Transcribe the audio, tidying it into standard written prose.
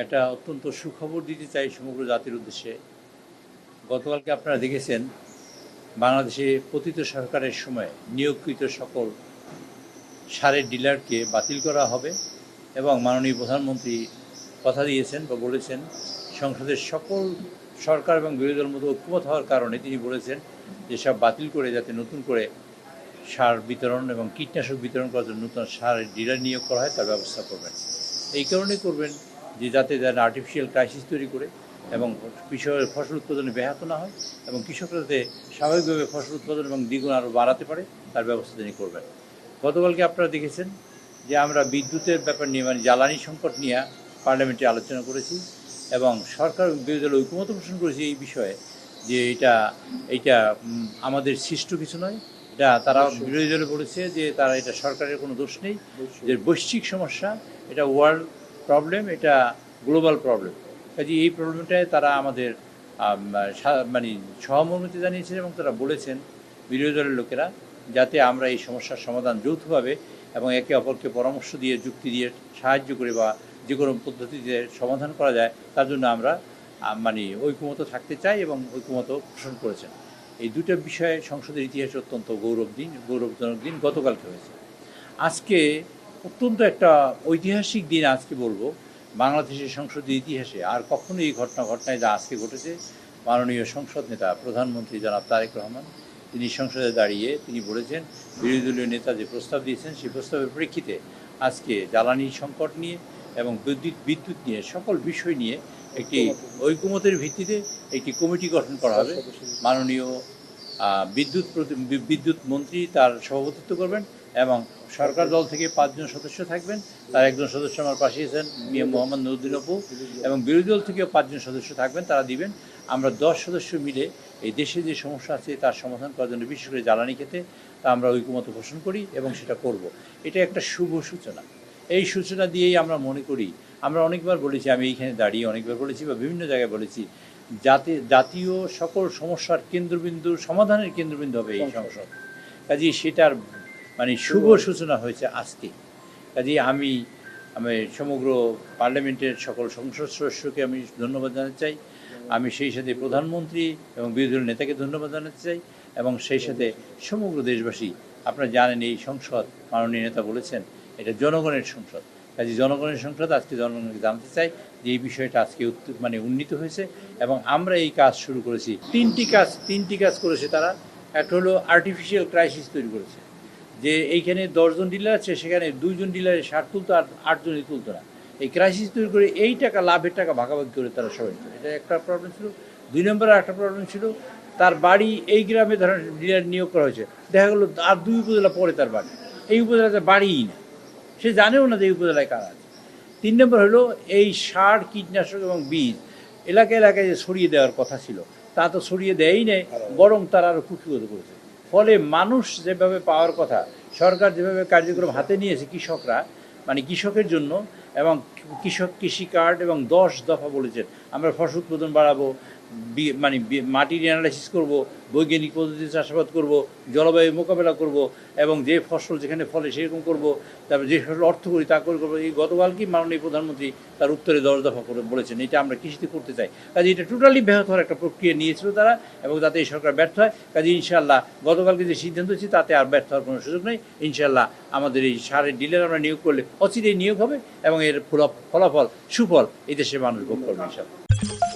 একটা অত্যন্ত সুখবর দিতে চাই সমগ্র জাতির উদ্দেশ্যে। গতকালকে আপনারা দেখেছেন বাংলাদেশে পতিত সরকারের সময় নিয়োগকৃত সকল সারের ডিলারকে বাতিল করা হবে এবং মাননীয় প্রধানমন্ত্রী কথা দিয়েছেন বা বলেছেন সংসদের সকল সরকার এবং বিরোধী দলের মধ্যে ঐক্যমত হওয়ার কারণে তিনি বলেছেন যে সব বাতিল করে যাতে নতুন করে সার বিতরণ এবং কীটনাশক বিতরণ করার জন্য নতুন সারের ডিলার নিয়োগ করা হয় তার ব্যবস্থা করবেন। এই কারণেই করবেন যে যাতে যারা আর্টিফিশিয়াল ক্রাইসিস তৈরি করে এবং কৃষকের ফসল উৎপাদনে ব্যাহত না হয় এবং কৃষকরা যাতে স্বাভাবিকভাবে ফসল উৎপাদন এবং দ্বিগুণ আরও বাড়াতে পারে তার ব্যবস্থা তিনি করবেন। গতকালকে আপনারা দেখেছেন যে আমরা বিদ্যুতের ব্যাপার নিয়ে মানে জ্বালানি সংকট নিয়ে পার্লামেন্টে আলোচনা করেছি এবং সরকার বিরোধী দল ঐক্যমত পোষণ করেছে এই বিষয়ে যে এইটা আমাদের সৃষ্ট কিছু নয়, এটা তারা বিরোধী দলে বলেছে যে তারা এটা সরকারের কোনো দোষ নেই, যে বৈশ্বিক সমস্যা, এটা ওয়ার্ল্ড প্রবলেম, এটা গ্লোবাল প্রবলেম। কাজে এই প্রবলেমটায় তারা আমাদের মানে সহমর্মিতা জানিয়েছেন এবং তারা বলেছেন বিরোধী দলের লোকেরা যাতে আমরা এই সমস্যার সমাধান যৌথভাবে এবং একে অপরকে পরামর্শ দিয়ে যুক্তি দিয়ে সাহায্য করে বা যে কোনো পদ্ধতিতে সমাধান করা যায় তার জন্য আমরা মানে ঐক্যমত থাকতে চাই এবং ঐক্যমত পোষণ করেছেন। এই দুটো বিষয়ে সংসদের ইতিহাসে অত্যন্ত গৌরবজনক দিন গতকালকে হয়েছে। আজকে অত্যন্ত একটা ঐতিহাসিক দিন আজকে বলবো বাংলাদেশের সংসদের ইতিহাসে। আর কখনো এই ঘটনায় যা আজকে ঘটেছে, মাননীয় সংসদ নেতা প্রধানমন্ত্রী জনাব তারেক রহমান তিনি সংসদে দাঁড়িয়ে তিনি বলেছেন বিরোধী দলীয় নেতা যে প্রস্তাব দিয়েছেন সেই প্রস্তাবের প্রেক্ষিতে আজকে জ্বালানি সংকট নিয়ে এবং বিদ্যুৎ নিয়ে সকল বিষয় নিয়ে একটি ঐকমত্যের ভিত্তিতে একটি কমিটি গঠন করা হবে। মাননীয় বিদ্যুৎ মন্ত্রী তার সভাপতিত্ব করবেন এবং সরকার দল থেকে 5 জন সদস্য থাকবেন, তার একজন সদস্য আমার পাশে আছেন মিয়া মোহাম্মদ নুরুদ্দিন আপু, এবং বিরোধী দল থেকেও 5 জন সদস্য থাকবেন, তারা দিবেন। আমরা 10 সদস্য মিলে এই দেশে যে সমস্যা আছে তার সমাধান করার জন্য বিশেষ করে জ্বালানি ক্ষেত্রে তা আমরা ঐকমত্য পোষণ করি এবং সেটা করব। এটা একটা শুভ সূচনা। এই সূচনা দিয়েই আমরা মনে করি, আমরা অনেকবার বলেছি, আমি এইখানে দাঁড়িয়ে অনেকবার বলেছি বা বিভিন্ন জায়গায় বলেছি, জাতীয় সকল সমস্যার কেন্দ্রবিন্দু সমাধানের কেন্দ্রবিন্দু হবে এই সংসদ। কাজেই সেটার মানে শুভ সূচনা হয়েছে আজকে। কাজেই আমি সমগ্র পার্লামেন্টের সকল সংসদ সদস্যকে আমি ধন্যবাদ জানাতে চাই। আমি সেই সাথে প্রধানমন্ত্রী এবং বিরোধী দলের নেতাকে ধন্যবাদ জানাতে চাই এবং সেই সাথে সমগ্র দেশবাসী। আপনারা জানেন এই সংসদ, মাননীয় নেতা বলেছেন এটা জনগণের সংসদ। কাজে জনগণের সংসদ আজকে জনগণকে জানতে চাই যে এই বিষয়টা আজকে উন্নীত হয়েছে এবং আমরা এই কাজ শুরু করেছি। তিনটি কাজ করেছে তারা। একটা হলো আর্টিফিশিয়াল ক্রাইসিস তৈরি করেছে, যে এইখানে 10 জন ডিলার আছে, সেখানে 2 জন ডিলারের সার তুলতো আর 8 জনই তুলতো না। এই ক্রাইসিস তৈরি করে এই টাকা লাভের টাকা ভাগাভাগি করে তারা সবাই, এটা একটা প্রবলেম ছিল। 2 নম্বরে একটা প্রবলেম ছিল, তার বাড়ি এই গ্রামে ধরেন ডিলার নিয়োগ করা হয়েছে, দেখা গেলো আর 2 উপজেলা পরে তার বাড়ি, এই উপজেলাতে বাড়িই না, সে জানেও না যে এই উপজেলায় কারা আছে। 3 নম্বর হলো এই সার কীটনাশক এবং বীজ এলাকায় যে ছড়িয়ে দেওয়ার কথা ছিল তা তো ছড়িয়ে দেয়ই নেই, বরং তারা আরও কুক্ষিগত করেছে। ফলে মানুষ যেভাবে পাওয়ার কথা, সরকার যেভাবে কার্যক্রম হাতে নিয়েছে কৃষকরা মানে কৃষকের জন্য, এবং কৃষি কার্ড এবং 10 দফা বলেছেন আমরা ফসল উৎপাদন বাড়াবো, মানে মাটির অ্যানালাইসিস করব, বৈজ্ঞানিক পদ্ধতিতে চাষাবাদ করব, জলবায়ু মোকাবেলা করব এবং যে ফসল যেখানে ফলে সেরকম করব, তারপরে যে ফসল অর্থ করি তা করে করবো। এই গতকালকে মাননীয় প্রধানমন্ত্রী তার উত্তরে 10 দফা করে বলেছেন এটা আমরা কৃষিতে করতে চাই। কাজে এটা টোটালি ব্যাহত হওয়ার একটা প্রক্রিয়া নিয়েছিল তারা, এবং তাতে এই সরকার ব্যর্থ হয়। কাজে ইনশাআল্লাহ গতকালকে যে সিদ্ধান্ত হচ্ছে তাতে আর ব্যর্থ হওয়ার কোনো সুযোগ নেই। ইনশাআল্লাহ আমাদের এই সারের ডিলার আমরা নিয়োগ করলে অচিরেই নিয়োগ হবে এবং এর ফলাফল সুফল এই দেশের মানুষ ভোগ করবে ইনশাআল্লাহ।